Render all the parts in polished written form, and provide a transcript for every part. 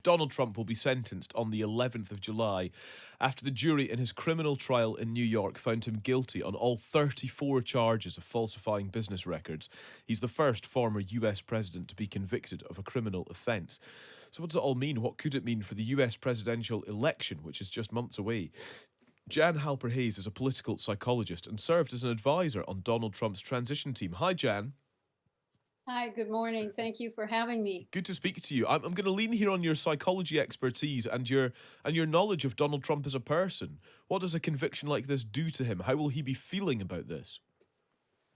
Donald Trump will be sentenced on the 11th of July after the jury in his criminal trial in New York found him guilty on all 34 charges of falsifying business records. He's the first former US president to be convicted of a criminal offence. So what does it all mean? What could it mean for the US presidential election, which is just months away? Jan Halper-Hayes is a political psychologist and served as an advisor on Donald Trump's transition team. Hi, Jan. Hi, good morning. Thank you for having me. Good to speak to you. I'm going to lean here on your psychology expertise and your knowledge of Donald Trump as a person. What does a conviction like this do to him? How will he be feeling about this?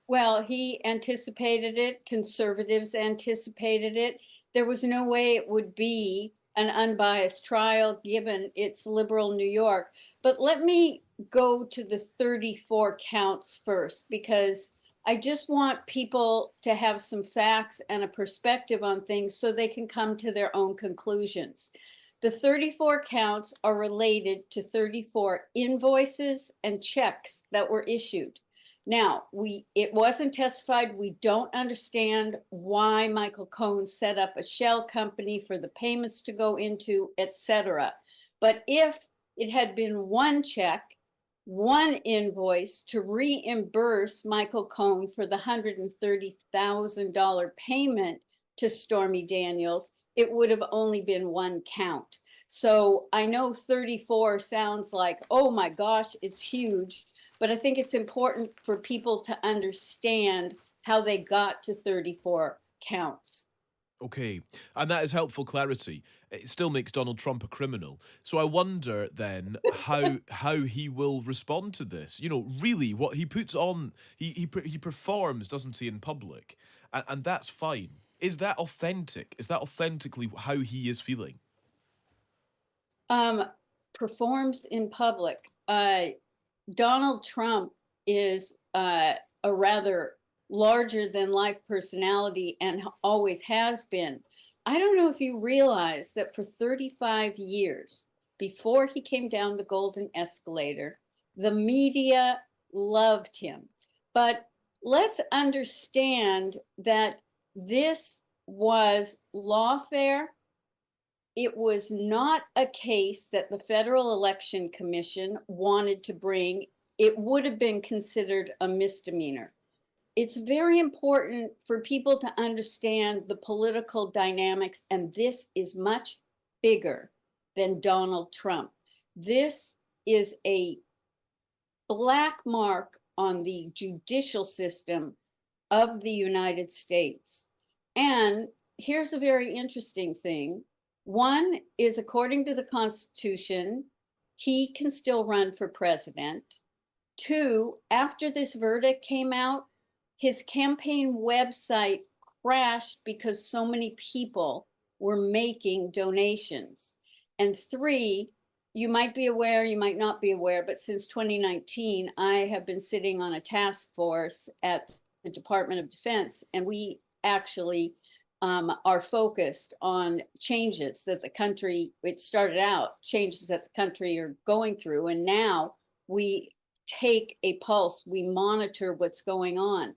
Well, he anticipated it. Conservatives anticipated it. There was no way it would be an unbiased trial given its liberal New York. But let me go to the 34 counts first, because I just want people to have some facts and a perspective on things so they can come to their own conclusions. The 34 counts are related to 34 invoices and checks that were issued. Now, it wasn't testified. We don't understand why Michael Cohen set up a shell company for the payments to go into, etc. But if it had been one check, one invoice to reimburse Michael Cohen for the $130,000 payment to Stormy Daniels, it would have only been one count. So I know 34 sounds like, oh my gosh, it's huge, but I think it's important for people to understand how they got to 34 counts. Okay, and that is helpful clarity. It still makes Donald Trump a criminal. So I wonder then how he will respond to this. You know, really, what he puts on, he performs, doesn't he, in public, and that's fine. Is that authentic? Is that authentically how he is feeling? Performs in public. Donald Trump is a rather larger than life personality and always has been. I don't know if you realize that for 35 years, before he came down the golden escalator, the media loved him. But let's understand that this was lawfare. It was not a case that the Federal Election Commission wanted to bring. It would have been considered a misdemeanor. It's very important for people to understand the political dynamics, and this is much bigger than Donald Trump. This is a black mark on the judicial system of the United States. And here's a very interesting thing. One is, according to the Constitution, he can still run for president. Two, after this verdict came out, his campaign website crashed because so many people were making donations. And three, you might be aware, you might not be aware, but since 2019, I have been sitting on a task force at the Department of Defense, and we actually are focused on changes that the country, it started out, changes that the country are going through, and now we take a pulse, we monitor what's going on.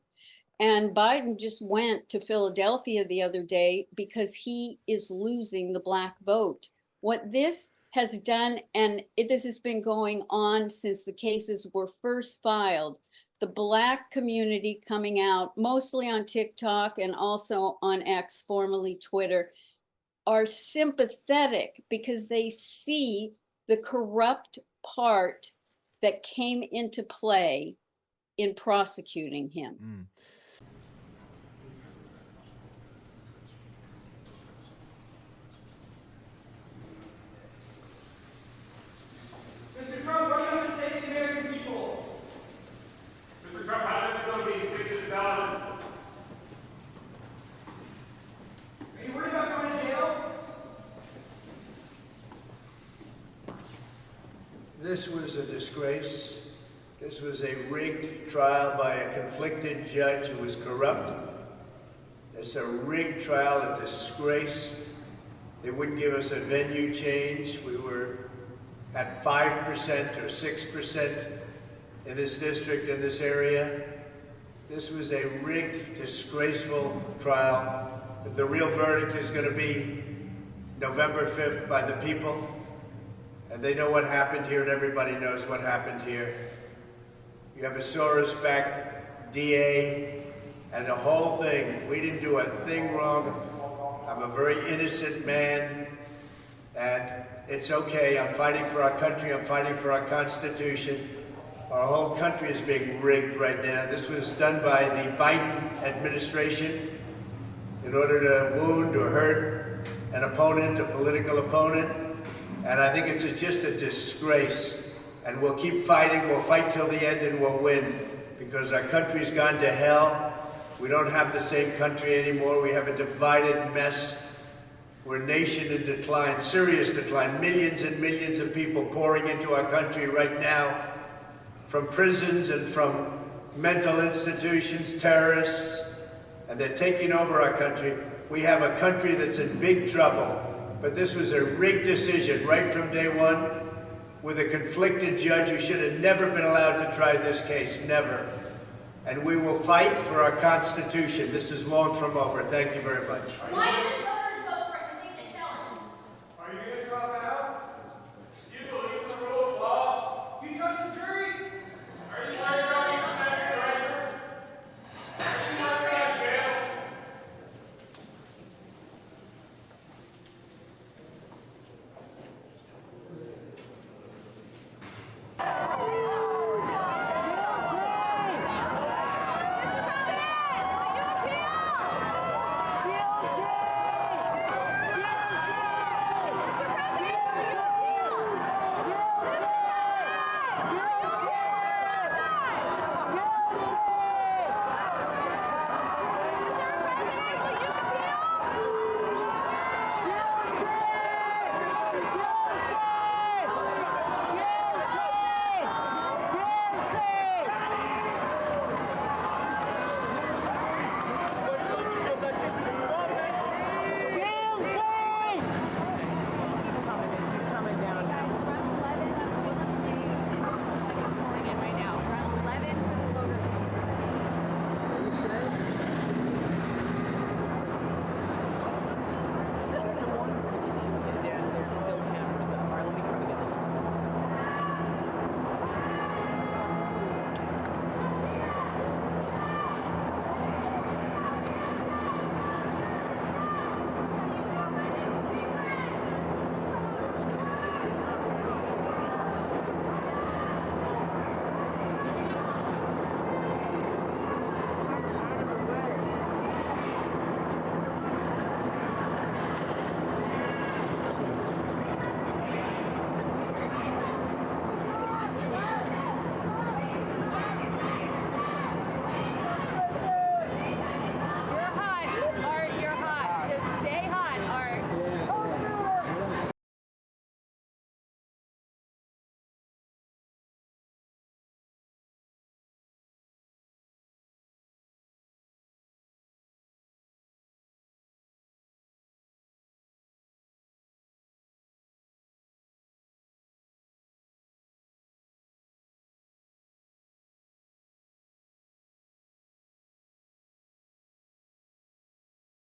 And Biden just went to Philadelphia the other day because he is losing the black vote. What this has done, and this has been going on since the cases were first filed, the black community coming out, mostly on TikTok and also on X, formerly Twitter, are sympathetic because they see the corrupt part that came into play in prosecuting him. Mr. Trump, what do you have to say to the American people? Mr. Trump, how does it feel to be convicted of felony? Are you worried about going to jail? This was a disgrace. This was a rigged trial by a conflicted judge who was corrupt. It's a rigged trial, a disgrace. They wouldn't give us a venue change. We were at 5% or 6% in this district, in this area. This was a rigged, disgraceful trial. But the real verdict is going to be November 5th by the people, and they know what happened here, and everybody knows what happened here. You have a Soros-backed DA, and the whole thing. We didn't do a thing wrong. I'm a very innocent man, and it's okay. I'm fighting for our country. I'm fighting for our Constitution. Our whole country is being rigged right now. This was done by the Biden administration in order to wound or hurt an opponent, a political opponent. And I think it's just a disgrace. And we'll keep fighting. We'll fight till the end and we'll win, because our country's gone to hell. We don't have the same country anymore. We have a divided mess. We're a nation in decline, serious decline. Millions and millions of people pouring into our country right now from prisons and from mental institutions, terrorists, and they're taking over our country. We have a country that's in big trouble, but this was a rigged decision right from day one with a conflicted judge who should have never been allowed to try this case, never. And we will fight for our Constitution. This is long from over. Thank you very much.